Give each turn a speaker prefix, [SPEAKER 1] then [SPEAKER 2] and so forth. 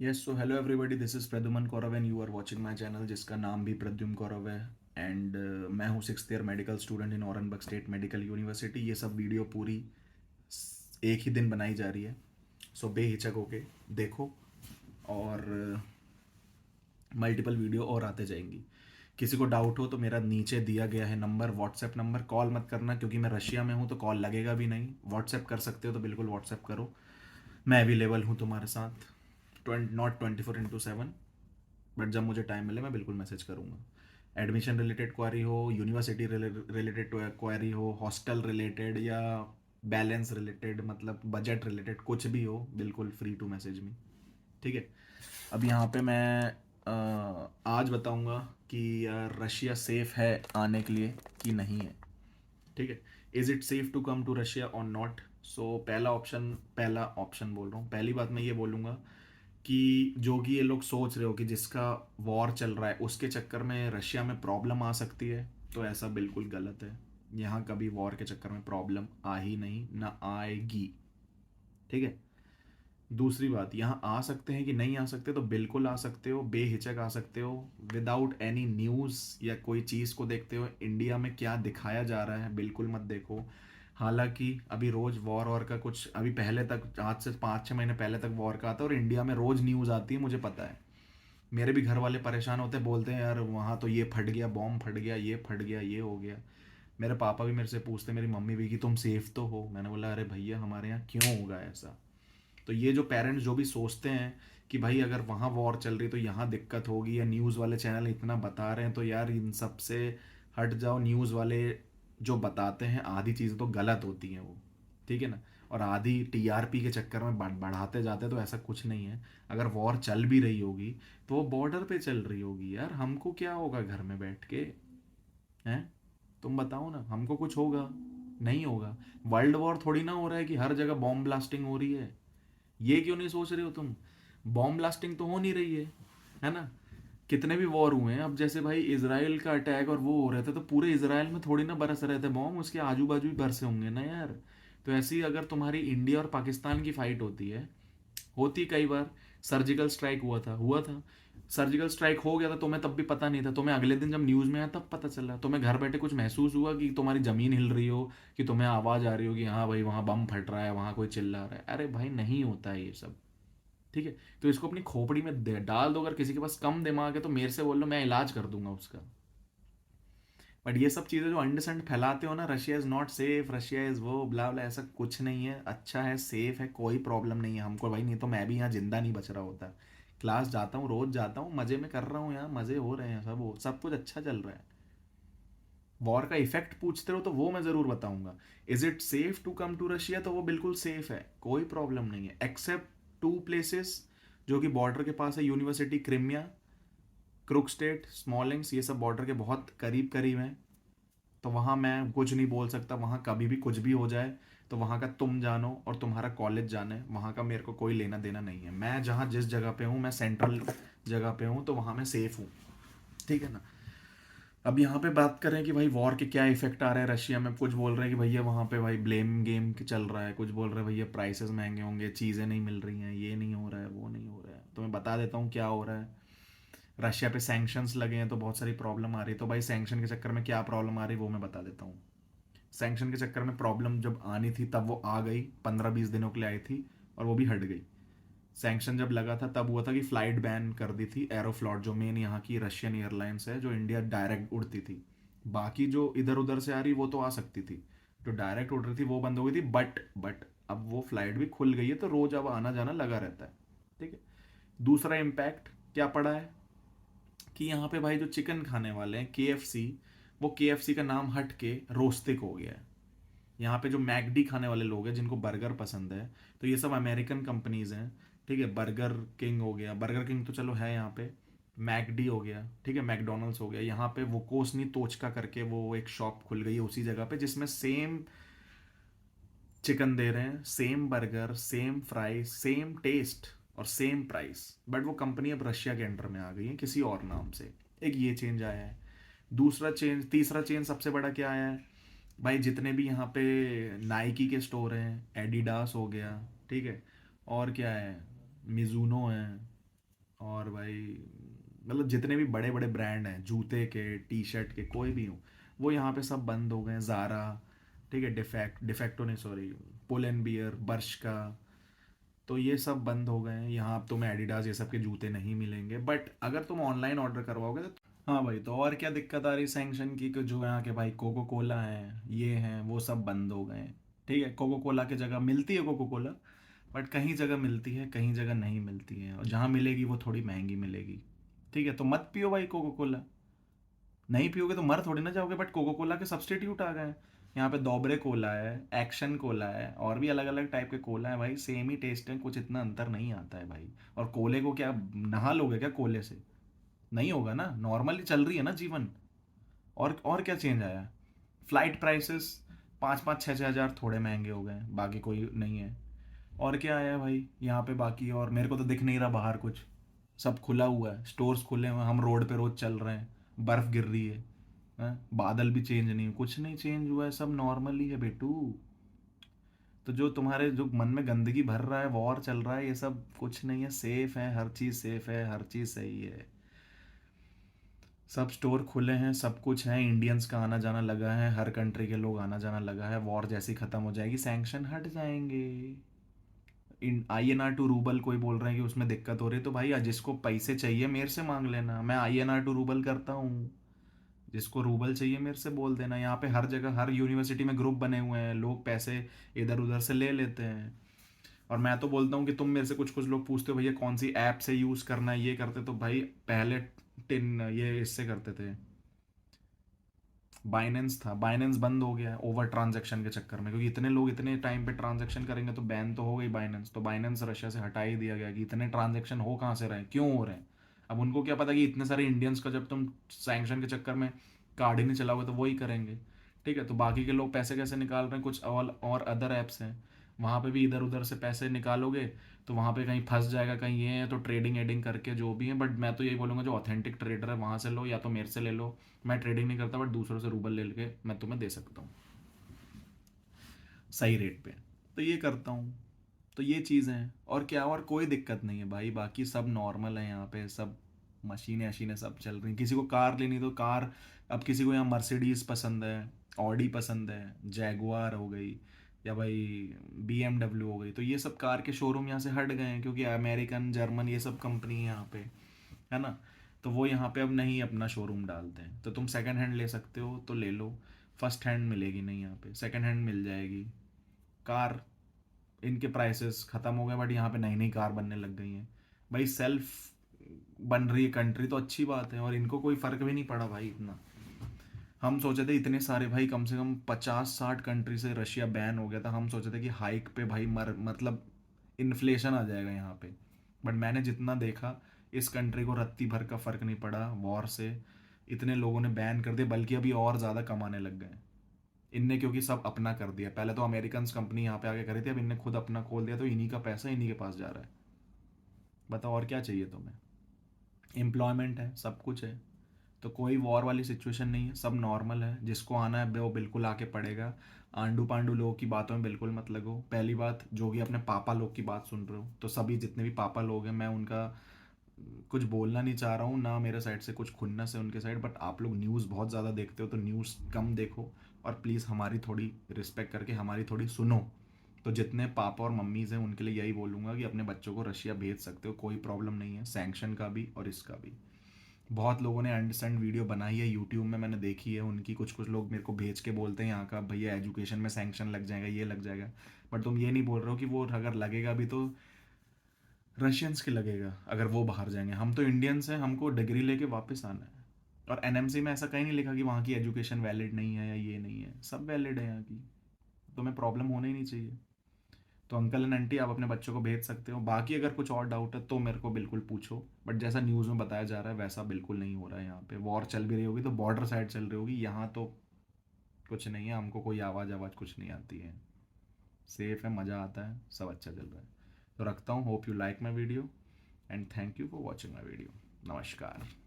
[SPEAKER 1] Yes so hello everybody, this is Pradyuman Kaurav and you are watching my channel जिसका नाम भी प्रद्युम कौरव है। एंड मैं हूँ 6th year medical student in Orenburg state medical university. ये सब वीडियो पूरी एक ही दिन बनाई जा रही है। सो बेहिचक होके देखो। और मल्टीपल वीडियो और आते जाएंगी। किसी को डाउट हो तो मेरा नीचे दिया गया है नंबर, व्हाट्सएप नंबर। कॉल मत करना क्योंकि मैं रशिया में हूँ तो कॉल लगेगा भी नहीं। व्हाट्सएप कर सकते हो तो बिल्कुल व्हाट्सएप करो। मैं अवेलेबल हूँ तुम्हारे साथ, नॉट 24/7, बट जब मुझे टाइम मिले मैं बिल्कुल मैसेज करूँगा। एडमिशन रिलेटेड क्वारी हो, यूनिवर्सिटी रिलेटेड क्वारी हो, हॉस्टल रिलेटेड या बैलेंस रिलेटेड, मतलब बजट रिलेटेड, कुछ भी हो, बिल्कुल फ्री टू मैसेज मी। ठीक है। अब यहाँ पे मैं आज बताऊँगा कि यार रशिया सेफ़ है आने के लिए कि नहीं है। ठीक है। Is it safe to come to Russia or not? So पहला ऑप्शन बोल रहा हूँ, पहली बात मैं ये बोलूँगा कि जो कि ये लोग सोच रहे हो कि जिसका वॉर चल रहा है उसके चक्कर में रशिया में प्रॉब्लम आ सकती है, तो ऐसा बिल्कुल गलत है। यहाँ कभी वॉर के चक्कर में प्रॉब्लम आ ही नहीं, ना आएगी। ठीक है। दूसरी बात, यहाँ आ सकते हैं कि नहीं आ सकते, तो बिल्कुल आ सकते हो, बेहिचक आ सकते हो, विदाउट एनी न्यूज़ या कोई चीज़ को देखते हो इंडिया में क्या दिखाया जा रहा है बिल्कुल मत देखो। हालांकि अभी रोज़ वॉर का कुछ, अभी पहले तक, आज से 5-6 महीने पहले तक वॉर का आता है और इंडिया में रोज़ न्यूज़ आती है, मुझे पता है। मेरे भी घर वाले परेशान होते, बोलते हैं यार वहाँ तो ये फट गया, बॉम्ब फट गया, ये फट गया, ये हो गया। मेरे पापा भी मेरे से पूछते, मेरी मम्मी भी, कि तुम सेफ तो हो? मैंने बोला अरे भैया हमारे यहाँ क्यों होगा ऐसा। तो ये जो पेरेंट्स जो भी सोचते हैं कि भाई अगर वहाँ वॉर चल रही तो यहाँ दिक्कत होगी, या न्यूज़ वाले चैनल इतना बता रहे हैं, तो यार इन सब से हट जाओ। न्यूज़ वाले जो बताते हैं आधी चीज़ें तो गलत होती हैं वो। ठीक है ना। और आधी टीआरपी के चक्कर में बढ़ाते जाते हैं, तो ऐसा कुछ नहीं है। अगर वॉर चल भी रही होगी तो वो बॉर्डर पे चल रही होगी यार, हमको क्या होगा घर में बैठ के? हैं? तुम बताओ ना, हमको कुछ होगा? नहीं होगा। वर्ल्ड वॉर थोड़ी ना हो रहा है कि हर जगह बॉम्ब ब्लास्टिंग हो रही है। ये क्यों नहीं सोच रहे हो तुम? बॉम्ब ब्लास्टिंग तो हो नहीं रही है ना। कितने भी वॉर हुए हैं, अब जैसे भाई इसराइल का अटैक और वो हो रहे थे, तो पूरे इसराइल में थोड़ी ना बरस रहे थे बॉम्ब, उसके आजू बाजू भी बरसे होंगे ना यार। तो ऐसे ही अगर तुम्हारी इंडिया और पाकिस्तान की फाइट होती कई बार। सर्जिकल स्ट्राइक हुआ था। सर्जिकल स्ट्राइक हो गया था, तुम्हें तब भी पता नहीं था, तुम्हें अगले दिन जब न्यूज़ में आया तब पता चला। तुम्हें घर बैठे कुछ महसूस हुआ कि तुम्हारी ज़मीन हिल रही हो, कि तुम्हें आवाज़ आ रही हो कि हाँ भाई वहाँ बम फट रहा है, वहाँ कोई चिल्ला रहा है? अरे भाई नहीं होता है ये सब। ठीक है। तो इसको अपनी खोपड़ी में डाल दो। अगर किसी के पास कम दिमाग है तो मेरे से बोल लो, मैं इलाज कर दूंगा उसका। बट ये सब चीज़ें जो अंडरस्टैंड फैलाते हो ना, Russia is not safe, Russia is वो ब्ला ब्ला, ऐसा कुछ नहीं है। अच्छा है, सेफ है, कोई प्रॉब्लम नहीं है हमको भाई, नहीं तो मैं भी यहाँ जिंदा नहीं बच रहा होता। क्लास जाता हूँ, रोज जाता हूँ, मज़े में कर रहा हूँ, यहाँ मज़े हो रहे हैं, सब कुछ अच्छा चल रहा है। वॉर का इफेक्ट पूछते हो तो वो मैं ज़रूर बताऊंगा। Is it safe to come to Russia? तो वो बिल्कुल सेफ है, कोई प्रॉब्लम नहीं है, एक्सेप्ट 2 प्लेसेस जो कि बॉर्डर के पास है। यूनिवर्सिटी क्रिमिया, क्रुक स्टेट, स्मॉलिंग्स, ये सब बॉर्डर के बहुत करीब करीब हैं। तो वहाँ मैं कुछ नहीं बोल सकता, वहाँ कभी भी कुछ भी हो जाए तो वहाँ का तुम जानो और तुम्हारा कॉलेज जाने, वहाँ का मेरे को कोई लेना देना नहीं है। मैं जहाँ जिस जगह पे हूँ, मैं सेंट्रल जगह पे हूँ, तो वहाँ मैं सेफ हूँ। ठीक है ना। अब यहाँ पे बात करें कि भाई वॉर के क्या इफेक्ट आ रहे हैं रशिया में। कुछ बोल रहे हैं कि भैया वहाँ पे भाई ब्लेम गेम चल रहा है, कुछ बोल रहे हैं भैया प्राइसेस महंगे होंगे, चीज़ें नहीं मिल रही हैं, ये नहीं हो रहा है, वो नहीं हो रहा है। तो मैं बता देता हूँ क्या हो रहा है। रशिया पे सैंक्शंस लगे हैं तो बहुत सारी प्रॉब्लम आ रही है। तो भाई सैंक्शन के चक्कर में क्या प्रॉब्लम आ रही है वो मैं बता देता हूँ। सैंक्शन के चक्कर में प्रॉब्लम जब आनी थी तब वो आ गई, 15-20 दिनों के लिए आई थी और वो भी हट गई। सैंक्शन जब लगा था तब हुआ था कि फ्लाइट बैन कर दी थी एरोफ्लॉट, जो मेन यहाँ की रशियन एयरलाइंस है, जो इंडिया डायरेक्ट उड़ती थी। बाकी जो इधर उधर से आ रही वो तो आ सकती थी, जो डायरेक्ट उड़ रही थी वो बंद हो गई थी। बट अब वो फ्लाइट भी खुल गई है तो रोज अब आना जाना लगा रहता है। ठीक है। दूसरा इम्पैक्ट क्या पड़ा है कि यहाँ पे भाई जो चिकन खाने वाले हैं, केएफसी, वो केएफसी का नाम हट के रोस्टिक हो गया है। यहाँ पे जो मैकडी खाने वाले लोग हैं जिनको बर्गर पसंद है, तो ये सब अमेरिकन कंपनीज हैं। ठीक है। बर्गर किंग हो गया, बर्गर किंग तो चलो है यहाँ पे। मैकडी हो गया, ठीक है, मैकडोनल्ड्स हो गया, यहाँ पे वो कोसनी तोचका करके वो एक शॉप खुल गई है उसी जगह पे, जिसमें सेम चिकन दे रहे हैं, same burger, same fry, same taste और सेम प्राइस। बट वो कंपनी अब रशिया के अंडर में आ गई है किसी और नाम से। एक ये चेंज आया है। दूसरा चेंज, तीसरा चेंज सबसे बड़ा क्या आया है भाई, जितने भी यहाँ पे नाइकी के स्टोर हैं, एडिडास हो गया, ठीक है, और क्या है, मिजुनो है, और भाई मतलब जितने भी बड़े बड़े ब्रांड हैं, जूते के, टी शर्ट के, कोई भी हो, वो यहाँ पे सब बंद हो गए हैं। ज़ारा, ठीक है, डिफेक्टो नहीं, सॉरी, पुल एंड बियर, बर्शका, तो ये सब बंद हो गए हैं। यहाँ अब तुम्हें एडिडास ये सब के जूते नहीं मिलेंगे, बट अगर तुम ऑनलाइन ऑर्डर करवाओगे तो हाँ भाई। तो और क्या दिक्कत आ रही सैंक्शन की, कि जो यहाँ के भाई कोको कोला हैं, ये हैं, वो सब बंद हो गए हैं। ठीक है, कोको कोला की जगह मिलती है कोको कोला, बट कहीं जगह मिलती है, कहीं जगह नहीं मिलती है, और जहाँ मिलेगी वो थोड़ी महंगी मिलेगी। ठीक है, तो मत पियो भाई कोको कोला। नहीं पियोगे तो मर थोड़ी ना जाओगे, बट कोको कोला के सब्सटीट्यूट आ गए हैं। यहाँ पे दोबरे कोला है, एक्शन कोला है, और भी अलग अलग टाइप के कोला है भाई, सेम ही टेस्ट है, कुछ इतना अंतर नहीं आता है भाई। और कोले को क्या नहा लोगे क्या कोले से? नहीं होगा ना, नॉर्मली चल रही है ना जीवन। और क्या चेंज आया? फ्लाइट प्राइसेस 5-5 6-6 हज़ार थोड़े महंगे हो गए हैं, बाकी कोई नहीं है। और क्या आया भाई यहाँ पे बाकी? और मेरे को तो दिख नहीं रहा बाहर कुछ, सब खुला हुआ है, स्टोर्स खुले हुए हैं, हम रोड पे रोज चल रहे हैं, बर्फ गिर रही है, हैं? बादल भी चेंज नहीं, कुछ नहीं चेंज हुआ है, सब नॉर्मल ही है बेटू। तो जो तुम्हारे जो मन में गंदगी भर रहा है, वॉर चल रहा है, ये सब कुछ नहीं है, सेफ है, हर चीज़ सेफ है, हर चीज़ सही है। सब स्टोर खुले हैं, सब कुछ है, इंडियंस का आना जाना लगा है, हर कंट्री के लोग आना जाना लगा है। वॉर जैसी ख़त्म हो जाएगी, सैंक्शन हट जाएंगे। इन INR to रूबल कोई बोल रहे हैं कि उसमें दिक्कत हो रही है, तो भाई जिसको पैसे चाहिए मेरे से मांग लेना, मैं INR to रूबल करता हूँ। जिसको रूबल चाहिए मेरे से बोल देना। यहाँ पे हर जगह, हर यूनिवर्सिटी में ग्रुप बने हुए हैं, लोग पैसे इधर उधर से ले लेते हैं। और मैं तो बोलता हूँ कि तुम मेरे से कुछ कुछ लोग पूछते हो भैया कौन सी ऐप से यूज़ करना है, ये करते, तो भाई पहले टिन ये इससे करते थे, बाइनेंस था, बाइनेंस बंद हो गया है ओवर ट्रांजैक्शन के चक्कर में, क्योंकि इतने लोग इतने टाइम पे ट्रांजैक्शन करेंगे तो बैन तो हो गई बाइनेंस, तो बाइनेंस रशिया से हटा ही दिया गया कि इतने ट्रांजैक्शन हो कहाँ से रहे हैं, क्यों हो रहे हैं। अब उनको क्या पता कि इतने सारे इंडियंस का जब तुम सैंक्शन के चक्कर में कार्ड ही नहीं चलाओगे तो वही करेंगे। ठीक है, तो बाकी के लोग पैसे कैसे निकाल रहे हैं, कुछ और अदर ऐप्स हैं, वहाँ पे भी इधर उधर से पैसे निकालोगे तो वहाँ पे कहीं फंस जाएगा, कहीं ये है, तो ट्रेडिंग एडिंग करके जो भी है। बट मैं तो यही बोलूँगा जो ऑथेंटिक ट्रेडर है वहाँ से लो, या तो मेरे से ले लो। मैं ट्रेडिंग नहीं करता, बट दूसरों से रूबल ले लेके मैं तुम्हें दे सकता हूँ सही रेट पे। तो ये करता हूँ। तो ये चीज़ें हैं, और क्या, और कोई दिक्कत नहीं है भाई, बाकी सब नॉर्मल है यहाँ पे, सब मशीनें वशीनें सब चल रही हैं। किसी को कार लेनी तो कार, अब किसी को यहाँ मर्सिडीज़ पसंद है, ऑडी पसंद है, जैगुआर हो गई, या भाई BMW हो गई, तो ये सब कार के शोरूम यहाँ से हट गए हैं, क्योंकि अमेरिकन, जर्मन, ये सब कंपनी है यहाँ पे, है ना। तो वो यहाँ पे अब नहीं अपना शोरूम डालते हैं। तो तुम सेकंड हैंड ले सकते हो तो ले लो, फर्स्ट हैंड मिलेगी नहीं यहाँ पे, सेकंड हैंड मिल जाएगी। कार, इनके प्राइसेस ख़त्म हो गए, बट यहाँ पे नई नई कार बनने लग गई हैं। भाई सेल्फ बन रही है कंट्री तो अच्छी बात है, और इनको कोई फ़र्क भी नहीं पड़ा भाई इतना। हम सोचे थे इतने सारे भाई, कम से कम 50-60 कंट्री से रशिया बैन हो गया था, हम सोचे थे कि हाइक पे भाई मर मतलब इन्फ्लेशन आ जाएगा यहाँ पे। बट मैंने जितना देखा, इस कंट्री को रत्ती भर का फ़र्क नहीं पड़ा वॉर से। इतने लोगों ने बैन कर दिया, बल्कि अभी और ज़्यादा कमाने लग गए इनने, क्योंकि सब अपना कर दिया। पहले तो अमेरिकन कंपनी यहाँ पे आके करी थी, अब इनने खुद अपना खोल दिया, तो इन्हीं का पैसा इन्हीं के पास जा रहा है। बताओ और क्या चाहिए तुम्हें? एम्प्लॉयमेंट है, सब कुछ है। तो कोई वॉर वाली सिचुएशन नहीं है, सब नॉर्मल है। जिसको आना है वो बिल्कुल आके पड़ेगा। आंडू पांडू लोगों की बातों में बिल्कुल मत लगो। पहली बात, जो भी अपने पापा लोग की बात सुन रहे हो, तो सभी जितने भी पापा लोग हैं, मैं उनका कुछ बोलना नहीं चाह रहा हूँ ना, मेरे साइड से कुछ खुन्नस है उनके साइड, बट आप लोग न्यूज़ बहुत ज़्यादा देखते हो, तो न्यूज़ कम देखो, और प्लीज़ हमारी थोड़ी रिस्पेक्ट करके हमारी थोड़ी सुनो। तो जितने पापा और मम्मीज़ हैं उनके लिए यही बोलूँगा कि अपने बच्चों को रशिया भेज सकते हो, कोई प्रॉब्लम नहीं है, सैंक्शन का भी और इसका भी। बहुत लोगों ने अंडरस्टैंड वीडियो बनाई है यूट्यूब में, मैंने देखी है उनकी। कुछ कुछ लोग मेरे को भेज के बोलते हैं यहाँ का भैया एजुकेशन में सैंक्शन लग जाएगा, ये लग जाएगा। बट तुम ये नहीं बोल रहे हो कि वो अगर लगेगा भी तो रशियंस के लगेगा, अगर वो बाहर जाएंगे। हम तो इंडियंस हैं, हमको डिग्री लेके वापस आना है। और NMC में ऐसा कहीं नहीं लिखा कि वहाँ की एजुकेशन वैलिड नहीं है या ये नहीं है, सब वैलिड है यहाँ की। तुम्हें प्रॉब्लम होना ही नहीं चाहिए। तो अंकल एंड आंटी, आप अपने बच्चों को भेज सकते हो। बाकी अगर कुछ और डाउट है तो मेरे को बिल्कुल पूछो, बट जैसा न्यूज़ में बताया जा रहा है वैसा बिल्कुल नहीं हो रहा है। यहाँ पे वॉर चल भी रही होगी तो बॉर्डर साइड चल रही होगी, यहाँ तो कुछ नहीं है, हमको कोई आवाज़ आवाज़ कुछ नहीं आती है। सेफ है, मज़ा आता है, सब अच्छा चल रहा है। तो रखता हूँ, hope you like my video, and thank you for watching my video. नमस्कार।